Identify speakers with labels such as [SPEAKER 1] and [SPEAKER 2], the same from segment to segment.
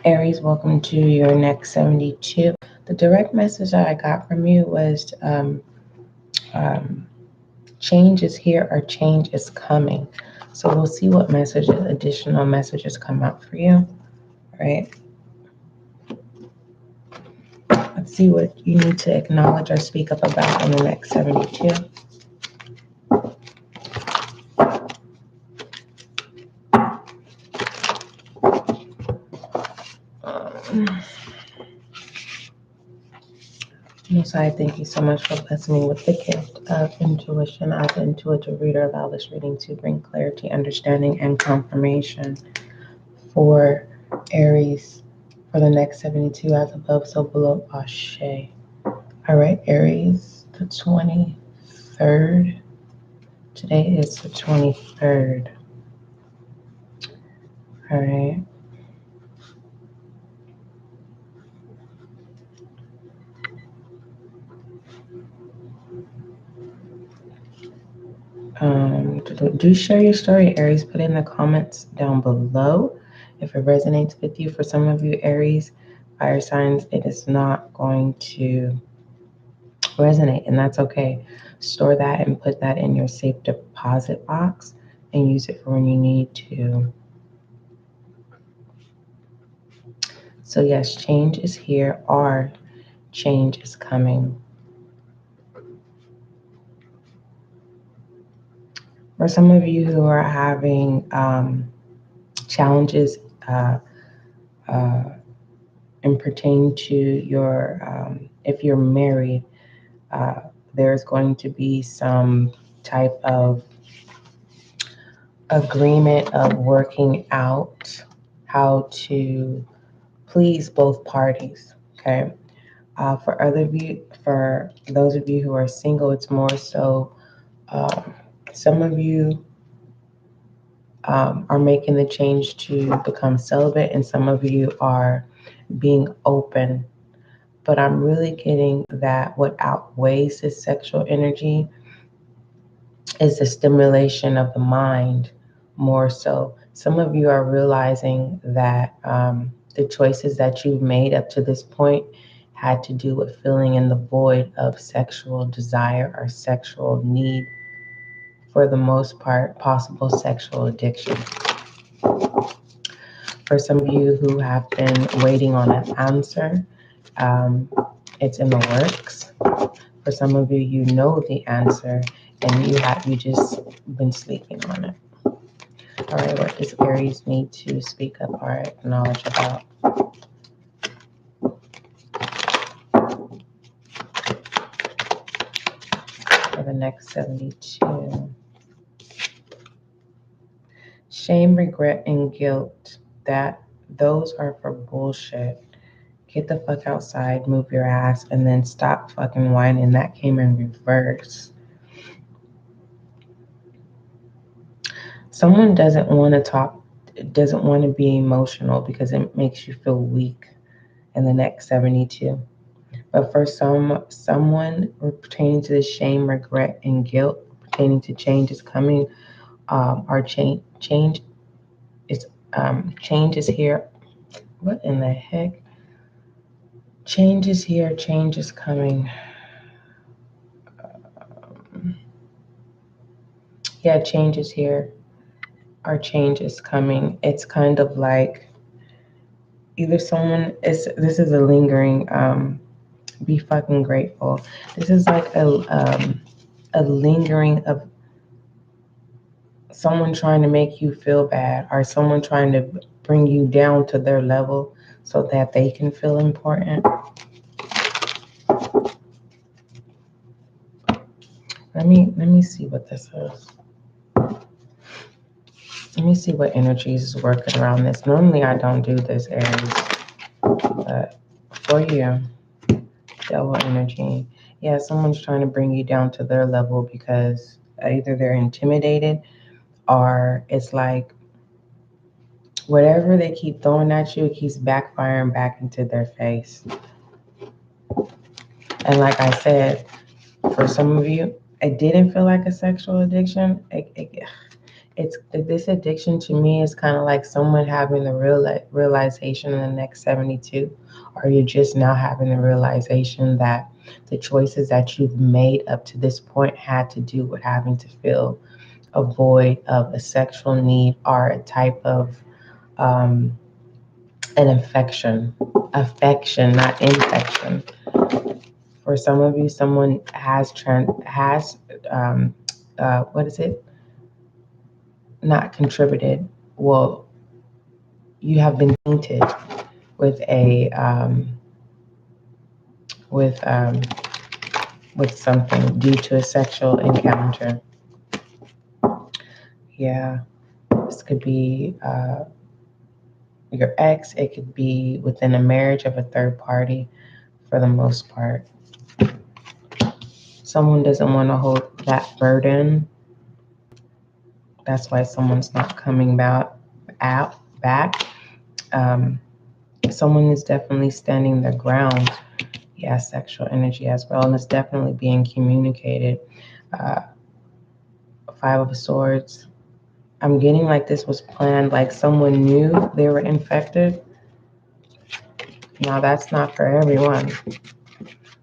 [SPEAKER 1] Aries, welcome to your next 72. The direct message that I got from you was um, change is here or change is coming. So we'll see what additional messages come out for you. All right. Let's see what you need to acknowledge or speak up about in the next 72. Most High, thank you so much for blessing me with the gift of intuition. As an intuitive reader, allow this reading to bring clarity, understanding, and confirmation for Aries for the next 72, as above, so below. Ashe. All right, Aries, the 23rd. Today is the 23rd. All right. Do share your story, Aries. Put in the comments down below if it resonates with you. For some of you, Aries, fire signs, it is not going to resonate, and that's okay. Store that and put that in your safe deposit box and use it for when you need to. So yes, change is here or change is coming. For some of you who are having challenges and pertain to your, if you're married, there's going to be some type of agreement of working out how to please both parties. Okay. For those of you who are single, it's more so. Some of you are making the change to become celibate, and some of you are being open. But I'm really getting that what outweighs this sexual energy is the stimulation of the mind more so. Some of you are realizing that the choices that you've made up to this point had to do with filling in the void of sexual desire or sexual need, for the most part, possible sexual addiction. For some of you who have been waiting on an answer, it's in the works. For some of you, you know the answer and you just been sleeping on it. All right, what does Aries need to speak up or acknowledge about? For the next 72. Shame, regret, and guilt. Those are for bullshit. Get the fuck outside, move your ass, and then stop fucking whining. That came in reverse. Someone doesn't want to talk, doesn't want to be emotional because it makes you feel weak in the next 72. But for someone pertaining to the shame, regret, and guilt pertaining to change is coming, our change is here. What in the heck? Change is here. Change is coming. Yeah, change is here. Our change is coming. It's kind of like either someone is. This is a lingering. Be fucking grateful. This is like a lingering of someone trying to make you feel bad or someone trying to bring you down to their level so that they can feel important. Let me see what this is. Let me see what energies is working around this. Normally I don't do this, Aries, but for you, devil energy. Yeah, someone's trying to bring you down to their level because either they're intimidated or it's like whatever they keep throwing at you, it keeps backfiring back into their face. And like I said, for some of you, it didn't feel like a sexual addiction. It's this addiction to me is kind of like someone having the realization in the next 72, or you're just now having the realization that the choices that you've made up to this point had to do with having to fill a void of a sexual need or a type of um, an affection, not infection. For some of you, someone has what is it? Not contributed. Well, you have been tainted with a with um, with something due to a sexual encounter. Yeah, this could be your ex. It could be within a marriage of a third party. For the most part, someone doesn't want to hold that burden. That's why someone's not coming back. Um, Someone is definitely standing their ground. Yeah, sexual energy as well, and it's definitely being communicated. Uh, Five of Swords. I'm getting like this was planned, like someone knew they were infected. Now, that's not for everyone.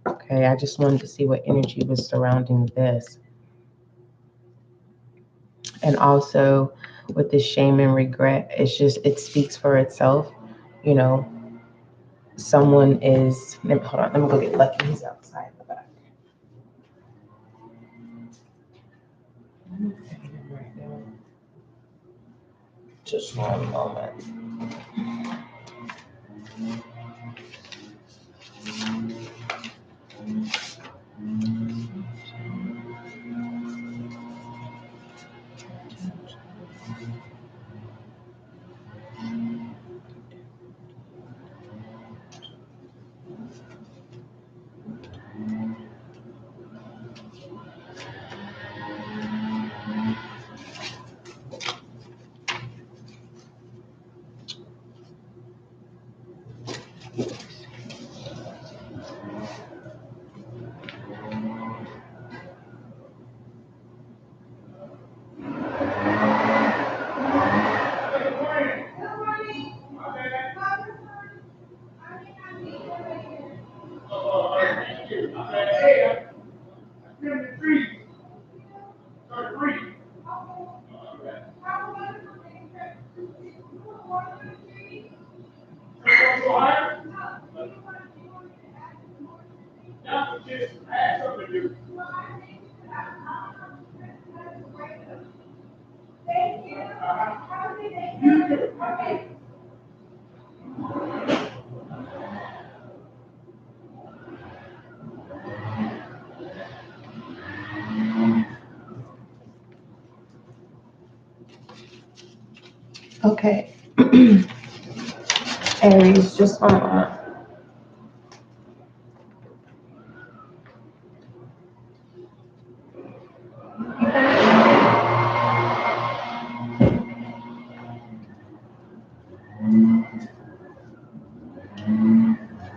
[SPEAKER 1] Okay, I just wanted to see what energy was surrounding this. And also with the shame and regret, it speaks for itself. You know, someone is, hold on, let me go get Lucky. He's outside the back. Right now. Just one moment. Okay. Aries, just one moment.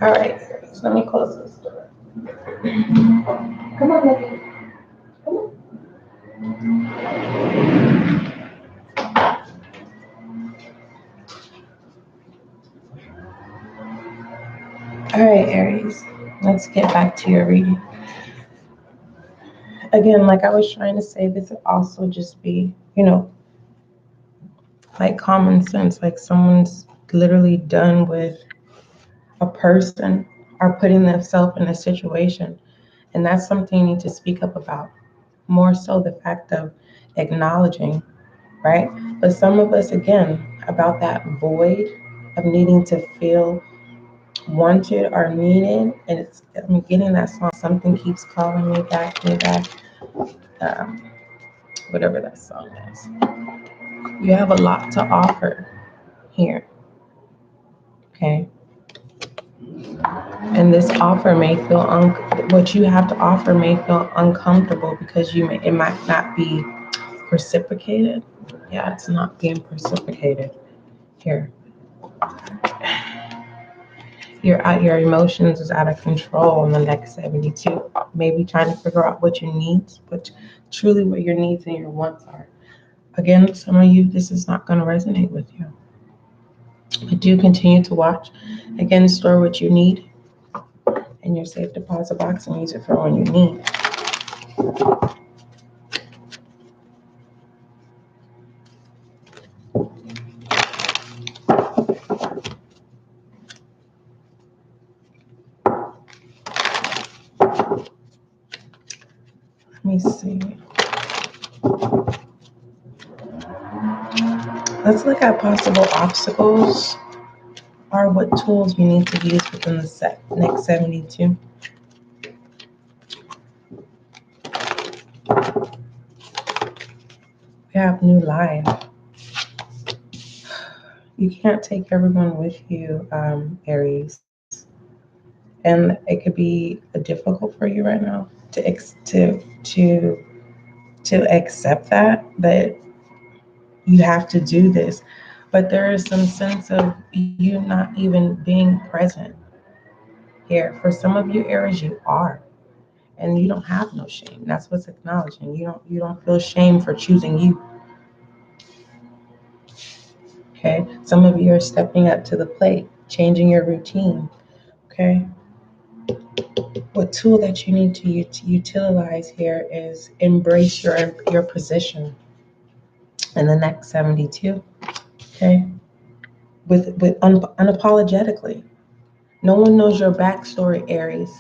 [SPEAKER 1] All right, Aries, let me close this door. Come on, Lucky. Come on. All right, Aries, let's get back to your reading. Again, like I was trying to say, this would also just be, like common sense, like someone's literally done with a person or putting themselves in a situation. And that's something you need to speak up about. More so the fact of acknowledging, right? But some of us, again, about that void of needing to feel wanted or needed. And I'm getting that song, Something Keeps Calling Me Back. Um, Whatever that song is. You have a lot to offer here, okay? And this offer may feel what you have to offer may feel uncomfortable because it might not be reciprocated. Yeah, it's not being reciprocated here. Your emotions is out of control in the next 72. Maybe trying to figure out what your needs, but truly what your needs and your wants are. Again, some of you, this is not going to resonate with you. But do continue to watch. Again, store what you need in your safe deposit box and use it for when you need. Let me see. Let's look at possible obstacles or what tools you need to use within the next 72. We have new life. You can't take everyone with you, Aries. And it could be difficult for you right now to accept that you have to do this. But there is some sense of you not even being present here. For some of you, Aries, you are. And you don't have no shame. That's what's acknowledging. You don't feel shame for choosing you. Okay? Some of you are stepping up to the plate, changing your routine. Okay? What tool that you need to utilize here is embrace your position in the next 72. Okay? With unapologetically. No one knows your backstory, Aries.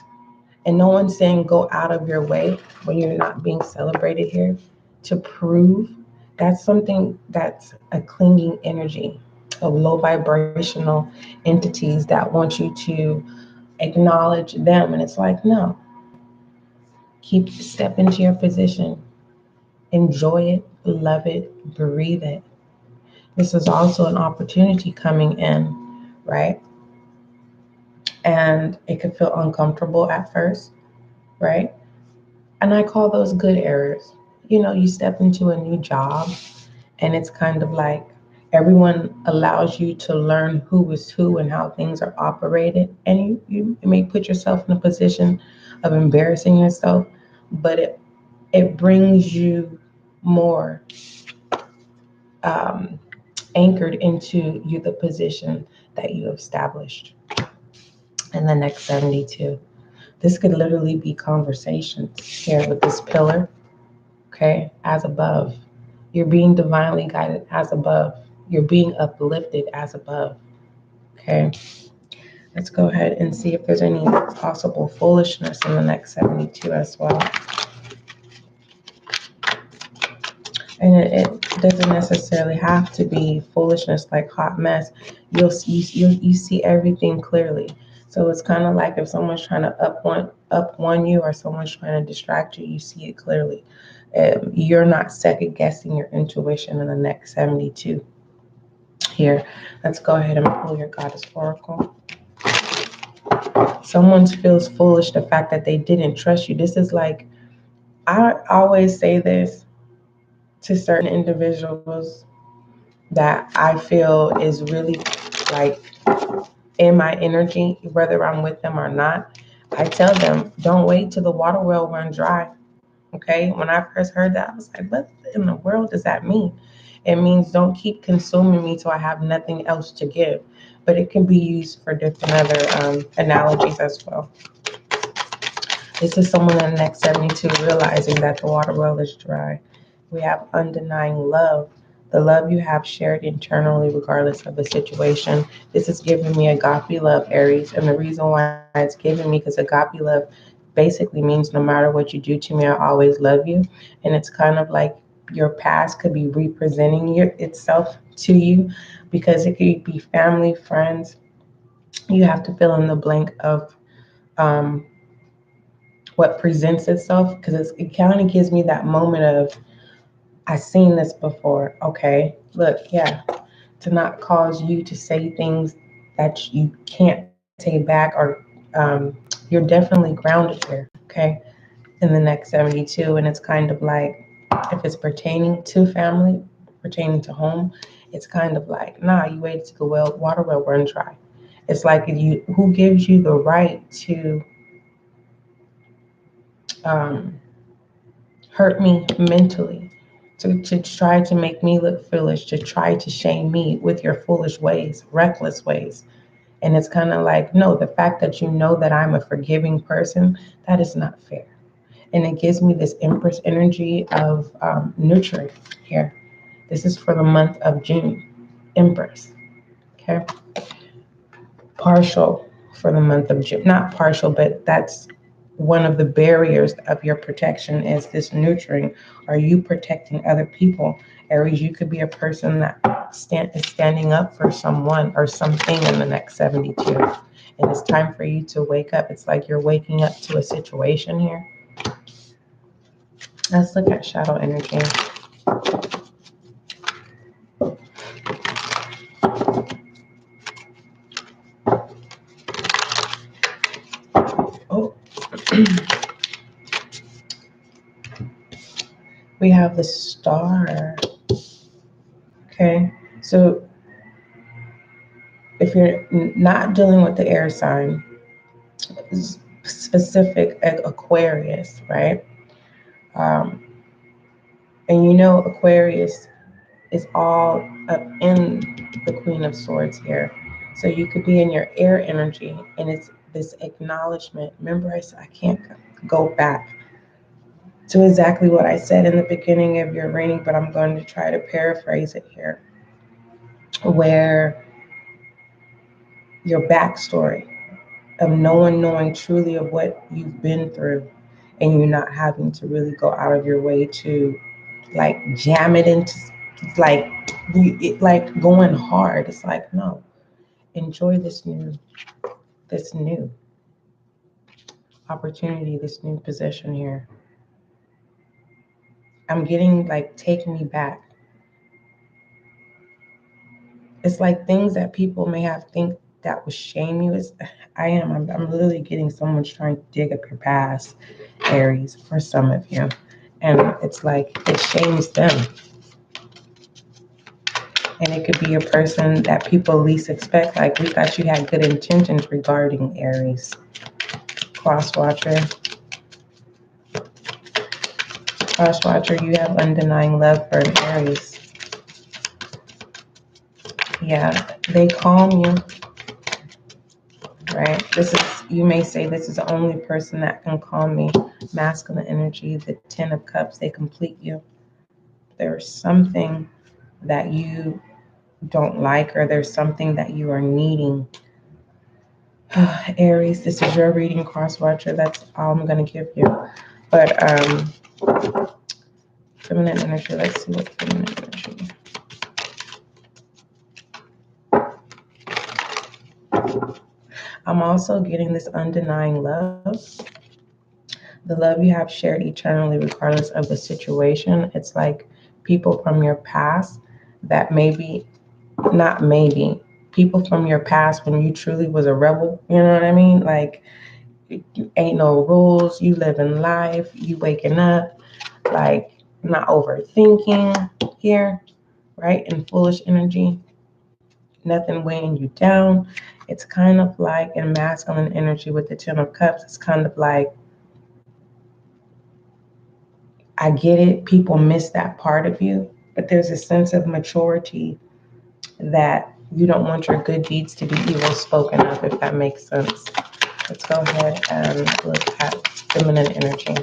[SPEAKER 1] And no one's saying go out of your way when you're not being celebrated here to prove. That's something that's a clinging energy of low vibrational entities that want you to acknowledge them. And it's like, no, step into your position, enjoy it, love it, breathe it. This is also an opportunity coming in, right? And it could feel uncomfortable at first, right? And I call those good errors. You step into a new job and it's kind of like everyone allows you to learn who is who and how things are operated. And you may put yourself in a position of embarrassing yourself, but it brings you more um, anchored into the position that you established in the next 72. This could literally be conversations here with this pillar. Okay, as above. You're being divinely guided as above. You're being uplifted as above. Okay, let's go ahead and see if there's any possible foolishness in the next 72 as well. And it doesn't necessarily have to be foolishness like hot mess. You see everything clearly. So it's kind of like if someone's trying to up one you or someone's trying to distract you, you see it clearly. You're not second guessing your intuition in the next 72. Here, let's go ahead and pull your goddess oracle. Someone feels foolish the fact that they didn't trust you. This is like, I always say this to certain individuals that I feel is really like in my energy, whether I'm with them or not. I tell them, don't wait till the water well run dry. Okay, when I first heard that, I was like, what in the world does that mean? It means don't keep consuming me till I have nothing else to give. But it can be used for different other analogies as well. This is someone in the next 72 realizing that the water well is dry. We have undenying love. The love you have shared internally, regardless of the situation. This is giving me agape love, Aries. And the reason why it's giving me, because agape love basically means no matter what you do to me, I always love you. And it's kind of like your past could be representing itself to you, because it could be family, friends. You have to fill in the blank of um, what presents itself, because it kind of gives me that moment of, I've seen this before. Okay, look, yeah, to not cause you to say things that you can't take back, or you're definitely grounded here. Okay, in the next 72, and it's kind of like, if it's pertaining to family, pertaining to home, it's kind of like, nah, you waited to the water well run dry. It's like, who gives you the right to um, hurt me mentally, to try to make me look foolish, to try to shame me with your foolish ways, reckless ways. And it's kind of like, no, the fact that you know that I'm a forgiving person, that is not fair. And it gives me this Empress energy of nurturing here. This is for the month of June, Empress. Okay. Partial for the month of June. Not partial, but that's one of the barriers of your protection is this nurturing. Are you protecting other people? Aries, you could be a person that is standing up for someone or something in the next 72. And it's time for you to wake up. It's like you're waking up to a situation here. Let's look at shadow energy. Oh, we have the star. Okay, so if you're not dealing with the air sign, specific Aquarius, right? Um, and you know Aquarius is all up in the Queen of Swords here. So you could be in your air energy, and it's this acknowledgement. Remember, I can't go back to exactly what I said in the beginning of your reading, but I'm going to try to paraphrase it here, where your backstory of no one knowing truly of what you've been through, and you not having to really go out of your way to like jam it into like like going hard. It's like, no, enjoy this new opportunity, this new position here. I'm getting like, take me back. It's like things that people may have think that would shame you. I'm literally getting someone's trying to dig up your past, Aries, for some of you. And it's like it shames them. And it could be a person that people least expect. Like, we thought you had good intentions regarding Aries. Cross watcher. Cross watcher, you have undenying love for an Aries. Yeah, they calm you, right? You may say, this is the only person that can calm me. Masculine energy, the 10 of Cups, they complete you. There's something that you don't like, or there's something that you are needing. Aries, this is your reading, cross watcher. That's all I'm going to give you. But feminine energy, let's see what feminine energy. I'm also getting this undenying love. The love you have shared eternally, regardless of the situation. It's like people from your past that people from your past when you truly was a rebel. You know what I mean? Like, ain't no rules. You living life. You waking up, like, not overthinking here, right? And foolish energy. Nothing weighing you down. It's kind of like in masculine energy with the 10 of Cups. It's kind of like, I get it. People miss that part of you, but there's a sense of maturity that you don't want your good deeds to be evil spoken of, if that makes sense. Let's go ahead and look at feminine energy.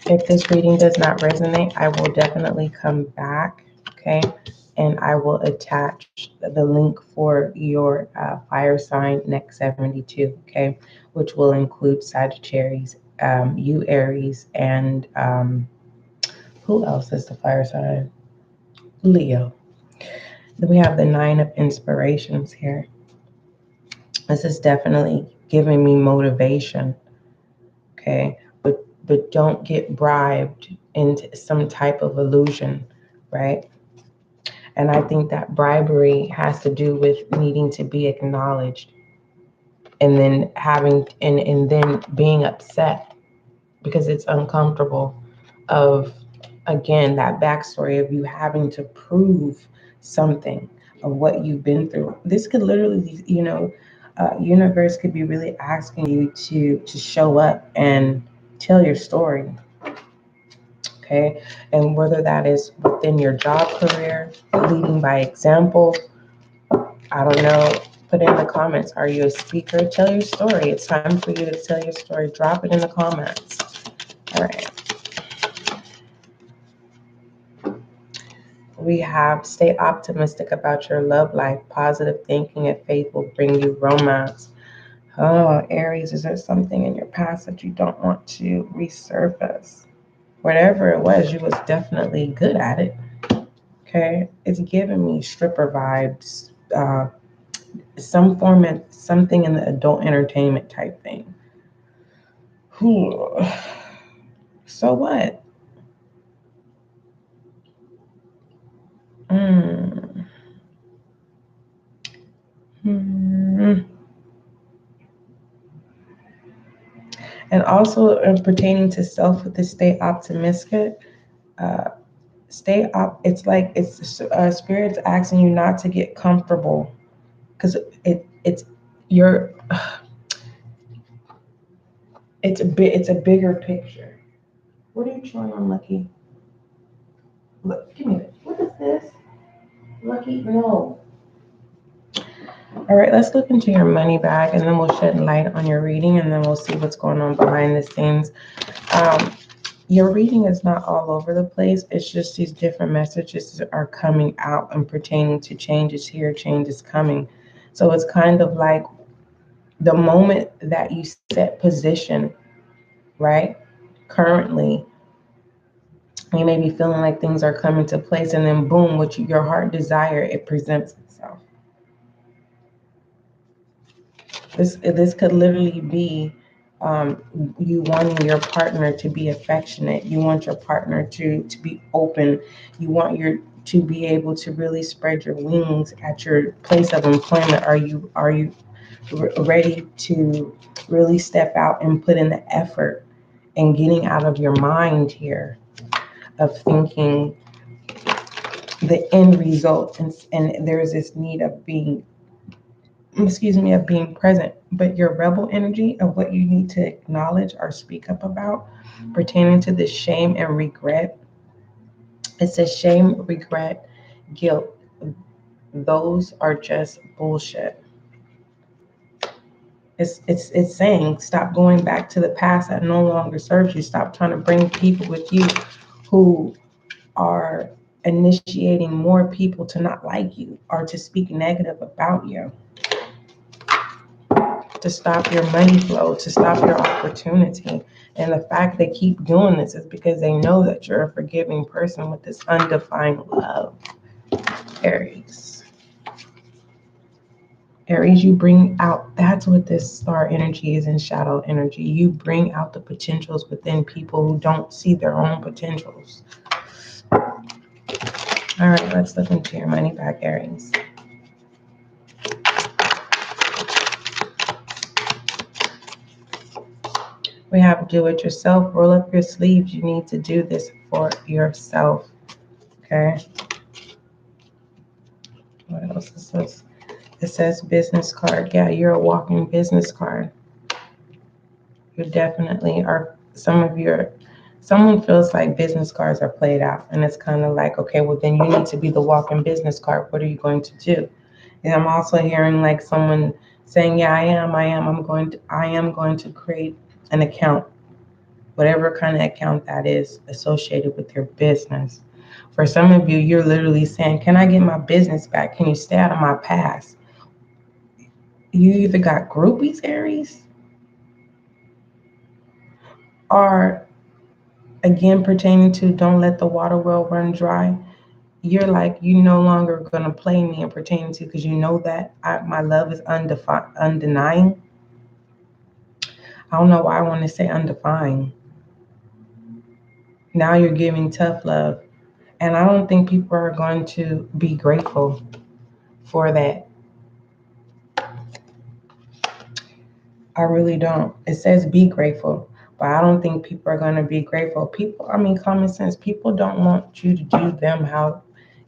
[SPEAKER 1] If this reading does not resonate, I will definitely come back, okay? And I will attach the link for your fire sign next 72, okay? Which will include Sagittarius, you Aries, and who else is the fire sign? Leo. Then we have the 9 of Inspirations here. This is definitely giving me motivation, okay? But don't get bribed into some type of illusion, right? And I think that bribery has to do with needing to be acknowledged, and then and then being upset because it's uncomfortable, of, again, that backstory of you having to prove something of what you've been through. This could literally, universe could be really asking you to show up and tell your story. Okay, and whether that is within your job career, leading by example, I don't know. Put in the comments. Are you a speaker? Tell your story. It's time for you to tell your story. Drop it in the comments. All right. We have stay optimistic about your love life. Positive thinking and faith will bring you romance. Oh, Aries, is there something in your past that you don't want to resurface? Whatever it was, you was definitely good at it. Okay, it's giving me stripper vibes. Some form of something in the adult entertainment type thing. So what? Mm. Hmm. And also pertaining to self with the stay optimistic, uh, it's like it's spirit's asking you not to get comfortable because it's your it's a bigger picture. What are you chewing on, Lucky? Look, give me this. What is this? Lucky, no. All right, let's look into your money bag and then we'll shed light on your reading and then we'll see what's going on behind the scenes. Your reading is not all over the place. It's just these different messages are coming out and pertaining to changes here, change is coming. So it's kind of like the moment that you set position, right? Currently, you may be feeling like things are coming to place and then boom, your heart desire, it presents itself. This could literally be you wanting your partner to be affectionate. You want your partner to be open. You want to be able to really spread your wings at your place of employment. Are you ready to really step out and put in the effort and getting out of your mind here of thinking the end result and there's this need of being present, but your rebel energy of what you need to acknowledge or speak up about pertaining to the shame and regret. It says shame, regret, guilt. Those are just bullshit. It's saying stop going back to the past that no longer serves you. Stop trying to bring people with you who are initiating more people to not like you or to speak negative about you, to stop your money flow, to stop your opportunity. And the fact they keep doing this is because they know that you're a forgiving person with this undefined love. Aries. Aries, you bring out, that's what this star energy is in shadow energy. You bring out the potentials within people who don't see their own potentials. All right, let's look into your money back, Aries. We have do it yourself. Roll up your sleeves. You need to do this for yourself. Okay. What else is this? It says business card. Yeah, you're a walking business card. You definitely are. Someone feels like business cards are played out. And it's kind of like, okay, well, then you need to be the walking business card. What are you going to do? And I'm also hearing like someone saying, yeah, I am going to create an account, whatever kind of account that is associated with your business. For some of you, you're literally saying, can I get my business back? Can you stay out of my past? You either got groupies, Aries, or again, pertaining to don't let the water well run dry. You're like, you no longer going to play me and pertaining to because you know that my love is undenying. I don't know why I want to say undefined. Now you're giving tough love. And I don't think people are going to be grateful for that. I really don't. It says be grateful, but I don't think people are going to be grateful. Common sense. People don't want you to do them how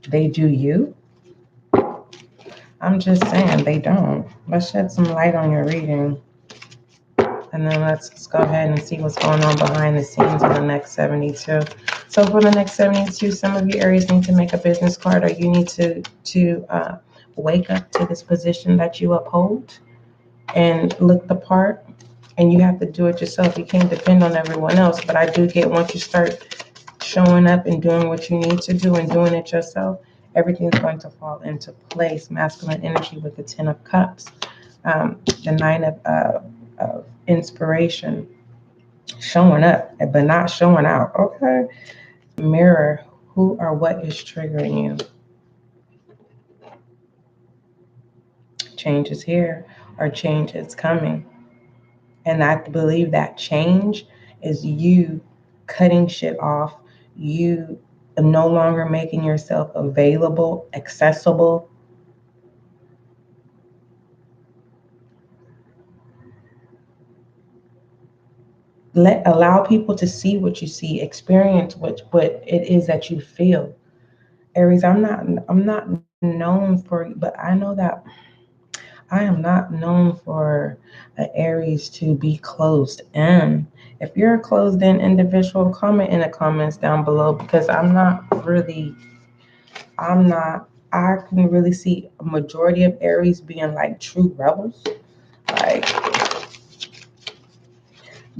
[SPEAKER 1] they do you. I'm just saying they don't. Let's shed some light on your reading. And then let's go ahead and see what's going on behind the scenes in the next 72. So for the next 72, some of you Aries need to make a business card, or you need to wake up to this position that you uphold and look the part. And you have to do it yourself. You can't depend on everyone else. But I do get, once you start showing up and doing what you need to do and doing it yourself, everything's going to fall into place. Masculine energy with the 10 of Cups, the 9 of inspiration, showing up but not showing out. Okay. Mirror, who or what is triggering you? Change is here, or change is coming. And I believe that change is you cutting shit off, you no longer making yourself available, accessible. Allow people to see what you see, experience what it is that you feel. Aries, I'm not known for, but I know that I am not known for an Aries to be closed in. If you're a closed in individual, comment in the comments down below, because I can really see a majority of Aries being like true rebels. Like,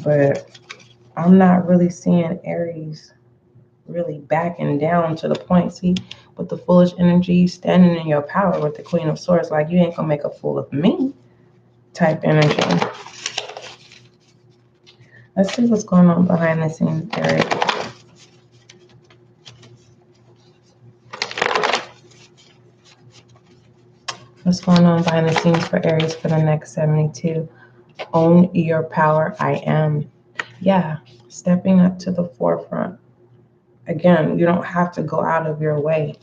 [SPEAKER 1] but I'm not really seeing Aries really backing down to the point. See, with the foolish energy, standing in your power with the Queen of Swords, like, you ain't gonna make a fool of me type energy. Let's see what's going on behind the scenes, Aries. What's going on behind the scenes for Aries for the next 72? Own your power. I am. Yeah, stepping up to the forefront. Again, you don't have to go out of your way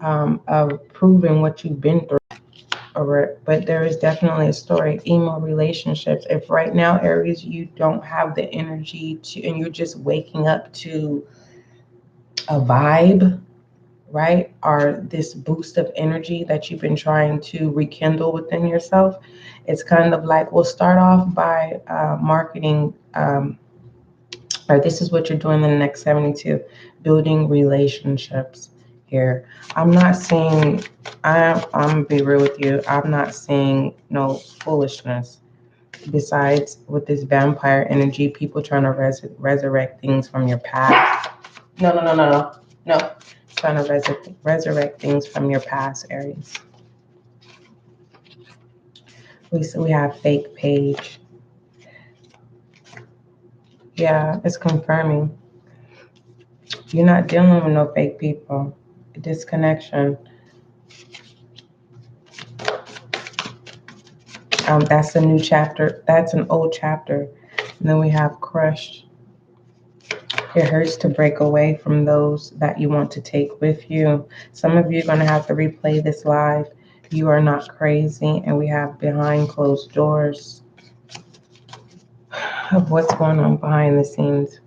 [SPEAKER 1] of proving what you've been through. But there is definitely a story. Emo relationships. If right now, Aries, you don't have the energy to, and you're just waking up to a vibe, right? Or this boost of energy that you've been trying to rekindle within yourself. It's kind of like, we'll start off by marketing, or this is what you're doing in the next 72, building relationships here. I'm not seeing, I'm gonna be real with you, I'm not seeing no foolishness. Besides, with this vampire energy, people trying to resurrect things from your past. No. Trying to resurrect things from your past, Aries. We have fake page. Yeah, it's confirming. You're not dealing with no fake people. Disconnection. That's a new chapter. That's an old chapter. And then we have crushed. It hurts to break away from those that you want to take with you. Some of you are going to have to replay this live. You are not crazy. And we have behind closed doors of what's going on behind the scenes.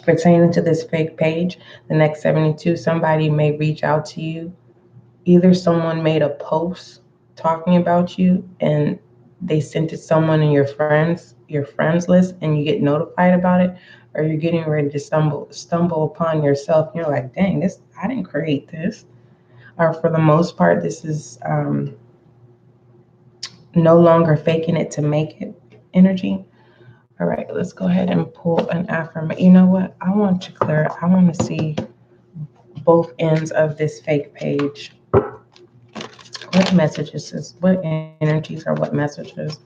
[SPEAKER 1] Pertaining to this fake page, the next 72, somebody may reach out to you. Either someone made a post talking about you and they sent it to someone in your friends list, and you get notified about it, or you're getting ready to stumble upon yourself and you're like, dang, this, I didn't create this. Or for the most part, this is no longer faking it to make it energy. All right, let's go ahead and pull an affirmation. You know what? I want to see both ends of this fake page. What messages is, what energies are what messages?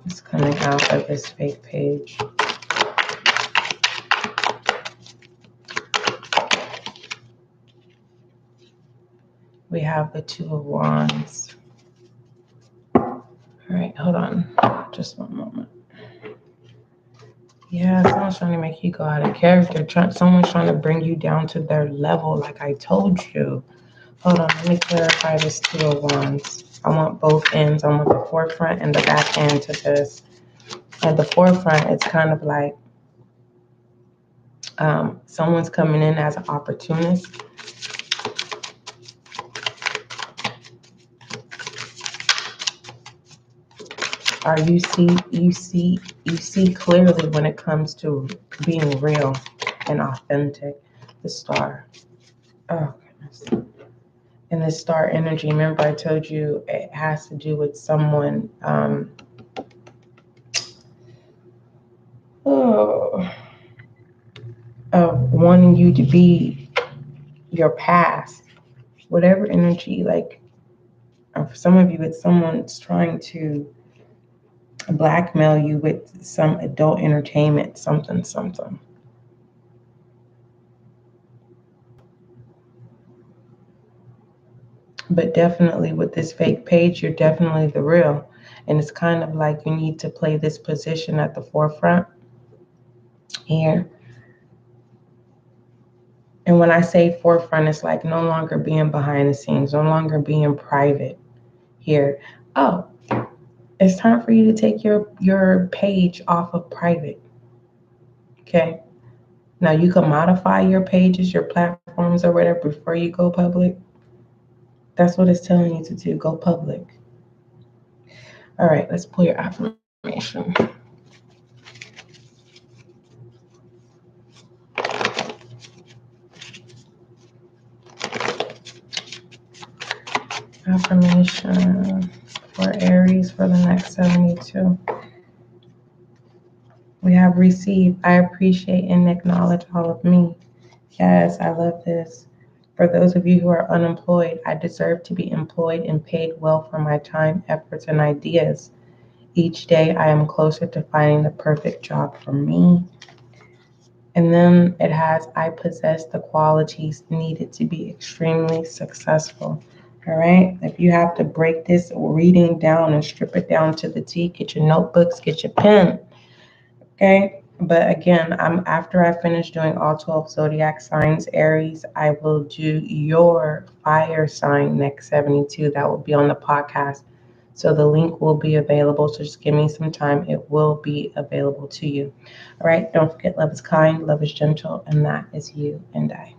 [SPEAKER 1] It's coming out of this fake page. We have the Two of Wands. All right, hold on. Just one moment. Yeah, someone's trying to make you go out of character. Someone's trying to bring you down to their level, like I told you. Hold on, let me clarify this Two of Wands. I want both ends. I want the forefront and the back end to this. At the forefront, it's kind of like someone's coming in as an opportunist. Or you see clearly when it comes to being real and authentic. The Star. Oh goodness. And the star energy, remember I told you it has to do with someone wanting you to be your past. Whatever energy, like for some of you, it's someone's trying to blackmail you with some adult entertainment, something, something. But definitely with this fake page, you're definitely the real. And it's kind of like you need to play this position at the forefront here. And when I say forefront, it's like no longer being behind the scenes, no longer being private here. Oh, it's time for you to take your page off of private. Okay. Now you can modify your pages, your platforms or whatever before you go public. That's what it's telling you to do. Go public. All right, let's pull your affirmation. Affirmation for Aries for the next 72. We have received. I appreciate and acknowledge all of me. Yes, I love this. For those of you who are unemployed, I deserve to be employed and paid well for my time, efforts, and ideas. Each day I am closer to finding the perfect job for me. And then it has, I possess the qualities needed to be extremely successful. All right. If you have to break this reading down and strip it down to the T, get your notebooks, get your pen. Okay. But again, after I finish doing all 12 zodiac signs, Aries, I will do your fire sign next 72. That will be on the podcast. So the link will be available. So just give me some time. It will be available to you. All right. Don't forget, love is kind, love is gentle, and that is you and I.